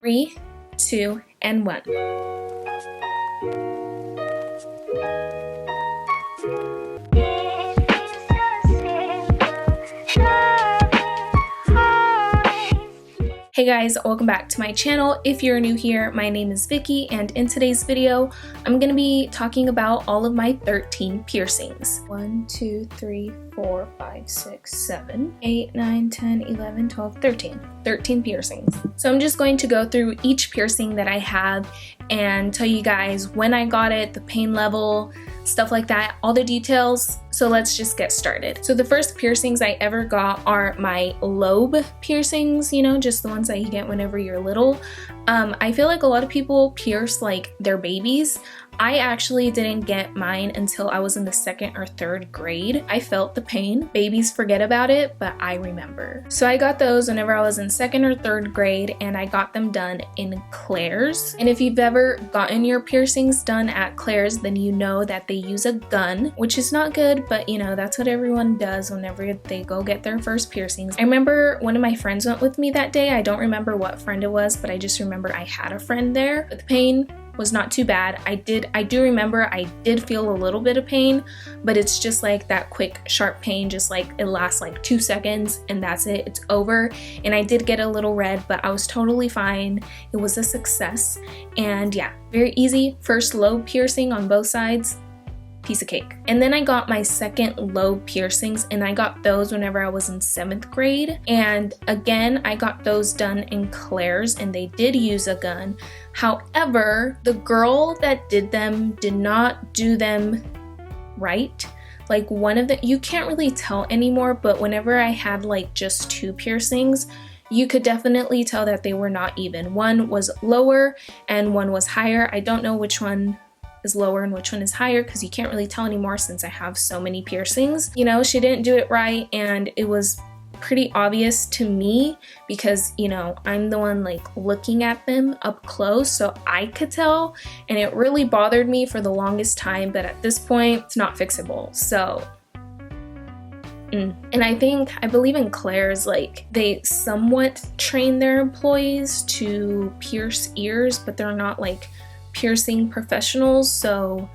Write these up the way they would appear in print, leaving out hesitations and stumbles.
3, 2, and 1. Hey guys, welcome back to my channel. If you're new here, my name is Vicky, and in today's video, I'm going to be talking about all of my 13 piercings. 1, 2, 3, 4, 5, 6, 7, 8, 9, 10, 11, 12, 13. 13 piercings. So I'm just going to go through each piercing that I have and tell you guys when I got it, the pain level, stuff like that, all the details. So let's just get started. So the first piercings I ever got are my lobe piercings, you know, just the ones that you get whenever you're little. I feel like a lot of people pierce like their babies. I actually didn't get mine until I was in the 2nd or 3rd grade. I felt the pain. Babies forget about it, but I remember. So I got those whenever I was in 2nd or 3rd grade, and I got them done in Claire's. And if you've ever gotten your piercings done at Claire's, then you know that they use a gun, which is not good, but you know, that's what everyone does whenever they go get their first piercings. I remember one of my friends went with me that day. I don't remember what friend it was, but I just remember I had a friend there. But the pain was not too bad. I do remember I did feel a little bit of pain, but it's just like that quick sharp pain, just like it lasts like 2 seconds and that's it, it's over. And I did get a little red, but I was totally fine. It was a success. And yeah, very easy. First lobe piercing on both sides, piece of cake. And then I got my second lobe piercings, and I got those whenever I was in 7th grade. And again, I got those done in Claire's, and they did use a gun. However, the girl that did them did not do them right. Like one of the, you can't really tell anymore, but whenever I had like just 2 piercings, you could definitely tell that they were not even. One was lower and one was higher. I don't know which one is lower and which one is higher because you can't really tell anymore since I have so many piercings. You know, she didn't do it right, and it was pretty obvious to me because, you know, I'm the one like looking at them up close, so I could tell, and it really bothered me for the longest time, but at this point it's not fixable. So and I believe in Claire's, like they somewhat train their employees to pierce ears, but they're not like piercing professionals, so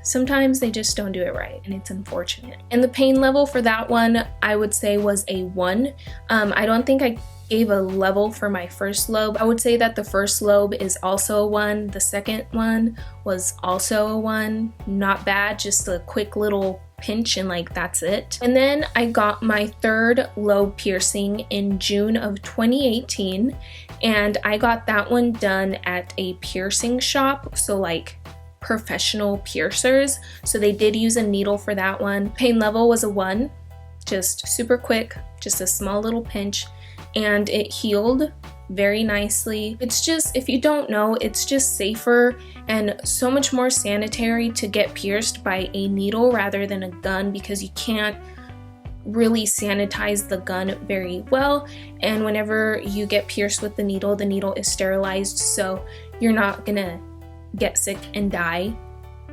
sometimes they just don't do it right, and it's unfortunate. And the pain level for that one, I would say, was a 1. I don't think I gave a level for my first lobe. I would say that the first lobe is also a 1. The second one was also a 1. Not bad, just a quick little pinch and like that's it. And then I got my 3rd lobe piercing in June of 2018, and I got that one done at a piercing shop, so like professional piercers. So they did use a needle for that one. Pain level was a 1, just super quick, just a small little pinch, and it healed very nicely. It's just, if you don't know, it's just safer and so much more sanitary to get pierced by a needle rather than a gun, because you can't really sanitize the gun very well, and whenever you get pierced with the needle is sterilized, so you're not gonna get sick and die.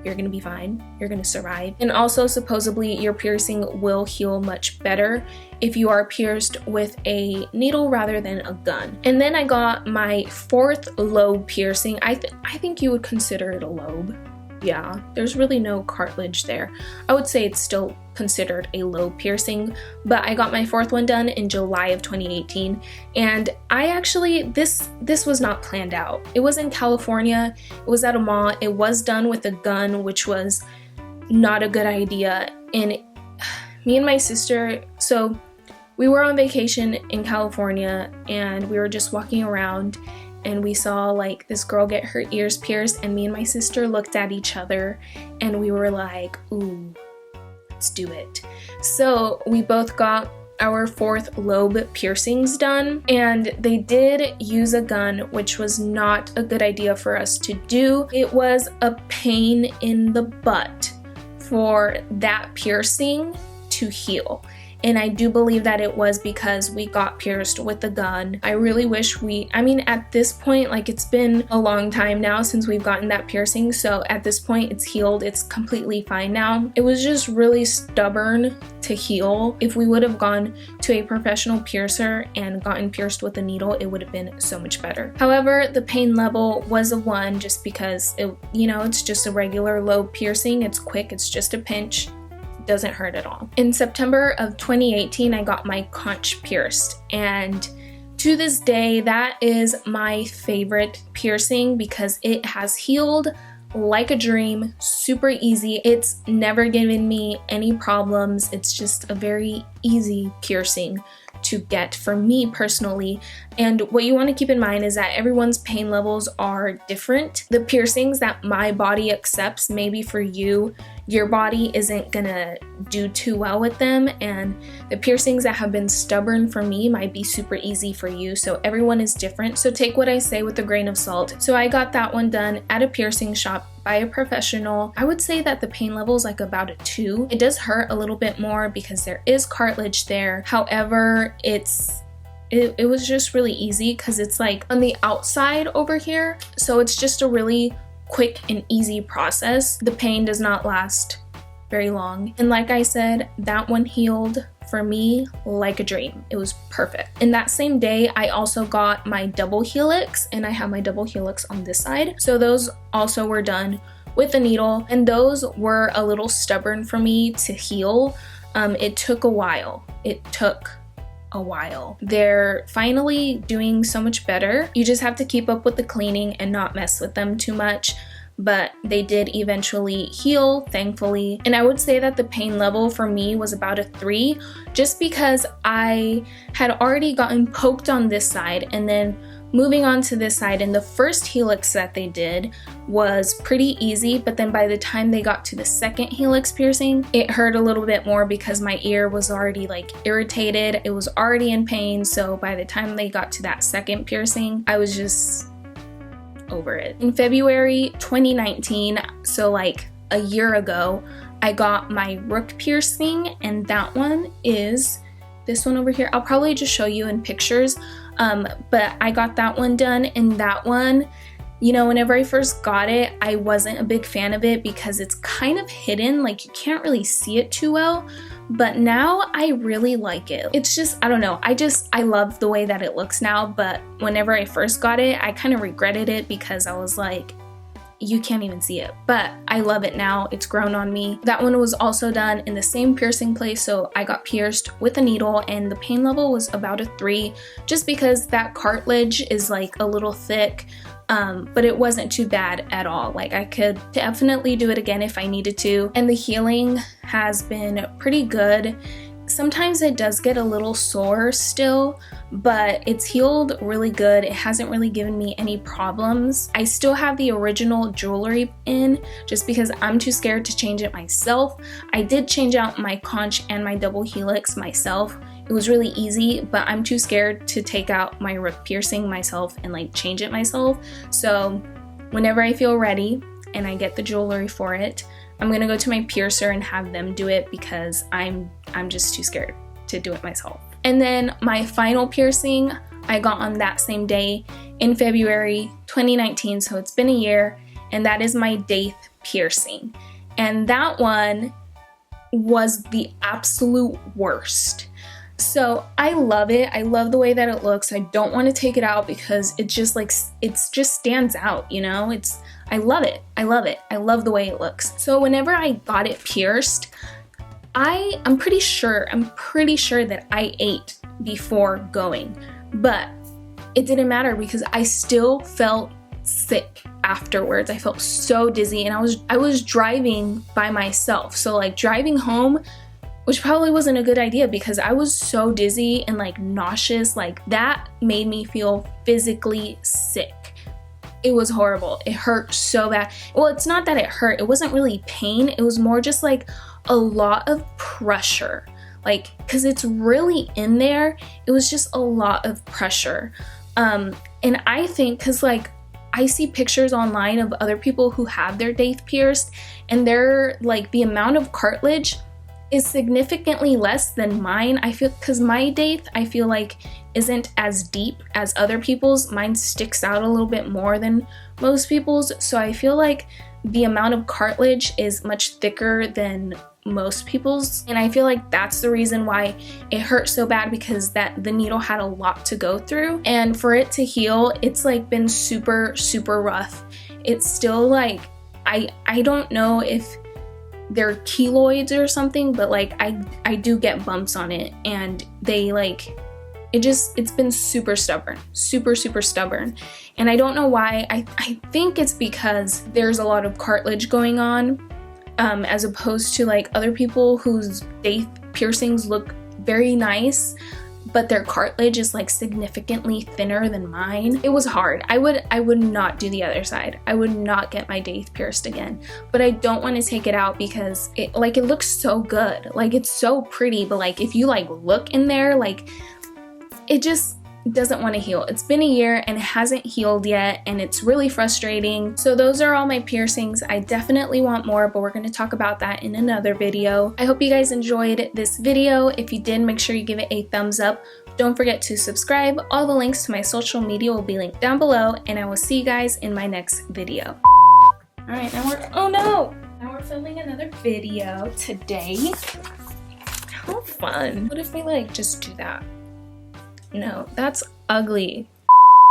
You're gonna be fine, you're gonna survive. And also supposedly your piercing will heal much better if you are pierced with a needle rather than a gun. And then I got my 4th lobe piercing. I think you would consider it a lobe. Yeah, there's really no cartilage there. I would say it's still considered a lobe piercing, but I got my 4th one done in July of 2018, and I actually, this was not planned out. It was in California, it was at a mall, it was done with a gun, which was not a good idea. And me and my sister, so we were on vacation in California, and we were just walking around, and we saw like this girl get her ears pierced, and me and my sister looked at each other and we were like, ooh, let's do it. So we both got our 4th lobe piercings done, and they did use a gun, which was not a good idea for us to do. It was a pain in the butt for that piercing to heal. And I do believe that it was because we got pierced with a gun. I really wish I mean, at this point, like, it's been a long time now since we've gotten that piercing. So at this point, it's healed. It's completely fine now. It was just really stubborn to heal. If we would have gone to a professional piercer and gotten pierced with a needle, it would have been so much better. However, the pain level was a 1 just because it's just a regular lobe piercing. It's quick. It's just a pinch. Doesn't hurt at all. In September of 2018, I got my conch pierced, and to this day, that is my favorite piercing because it has healed like a dream, super easy. It's never given me any problems. It's just a very easy piercing to get for me personally. And what you want to keep in mind is that everyone's pain levels are different. The piercings that my body accepts, maybe for you, your body isn't gonna do too well with them, and the piercings that have been stubborn for me might be super easy for you. So everyone is different, so take what I say with a grain of salt. So I got that one done at a piercing shop by a professional. I would say that the pain level is like about a 2. It does hurt a little bit more because there is cartilage there. However, it was just really easy because it's like on the outside over here, so it's just a really quick and easy process. The pain does not last very long, and like I said, that one healed for me like a dream. It was perfect. In that same day, I also got my double helix, and I have my double helix on this side, so those also were done with a needle, and those were a little stubborn for me to heal. It took a while. They're finally doing so much better. You just have to keep up with the cleaning and not mess with them too much, but they did eventually heal, thankfully. And I would say that the pain level for me was about a 3, just because I had already gotten poked on this side and then moving on to this side, and the first helix that they did was pretty easy, but then by the time they got to the second helix piercing, it hurt a little bit more because my ear was already like irritated. It was already in pain, so by the time they got to that second piercing, I was just over it. In February 2019, so like a year ago, I got my Rook piercing, and that one is this one over here. I'll probably just show you in pictures. But I got that one done, and that one, whenever I first got it, I wasn't a big fan of it because it's kind of hidden, like you can't really see it too well, but now I really like it. It's just, I don't know, I love the way that it looks now, but whenever I first got it, I kind of regretted it because I was like, you can't even see it, but I love it now. It's grown on me. That one was also done in the same piercing place, so I got pierced with a needle, and the pain level was about a 3, just because that cartilage is like a little thick, but it wasn't too bad at all. Like, I could definitely do it again if I needed to, and the healing has been pretty good. Sometimes it does get a little sore still, but it's healed really good. It hasn't really given me any problems. I still have the original jewelry in just because I'm too scared to change it myself. I did change out my conch and my double helix myself. It was really easy, but I'm too scared to take out my Rook piercing myself and like change it myself. So whenever I feel ready and I get the jewelry for it, I'm gonna go to my piercer and have them do it because I'm just too scared to do it myself. And then my final piercing I got on that same day in February 2019, so it's been a year, and that is my Daith piercing. And that one was the absolute worst. So I love it. I love the way that it looks. I don't want to take it out because it just stands out, I love it. I love it. I love the way it looks. So whenever I got it pierced, I'm pretty sure that I ate before going, but it didn't matter because I still felt sick afterwards. I felt so dizzy, and I was driving by myself. So like driving home, which probably wasn't a good idea because I was so dizzy and like nauseous, like that made me feel physically sick. It was horrible. It hurt so bad. Well, it's not that it hurt. It wasn't really pain. It was more just like a lot of pressure. Like, cause it's really in there. It was just a lot of pressure. And I think, cause like I see pictures online of other people who have their Daith pierced, and they're like, the amount of cartilage is significantly less than mine. I feel, because my Daith I feel like isn't as deep as other people's. Mine sticks out a little bit more than most people's, so I feel like the amount of cartilage is much thicker than most people's, and I feel like that's the reason why it hurt so bad, because the needle had a lot to go through, and for it to heal, it's like been super rough. It's still like, I don't know if they're keloids or something, but like I do get bumps on it, and they like, it's been super stubborn, super stubborn. And I don't know why. I think it's because there's a lot of cartilage going on, as opposed to like other people whose Daith piercings look very nice, but their cartilage is like significantly thinner than mine. It was hard. I would not do the other side. I would not get my Daith pierced again, but I don't want to take it out because it looks so good. Like, it's so pretty, but like if you like look in there, like it just doesn't want to heal. It's been a year and it hasn't healed yet, and it's really frustrating. So those are all my piercings. I definitely want more, but we're going to talk about that in another video. I hope you guys enjoyed this video. If you did, make sure you give it a thumbs up. Don't forget to subscribe. All the links to my social media will be linked down below, and I will see you guys in my next video. Alright, now we're filming another video today. How fun. What if we like just do that? No, that's ugly.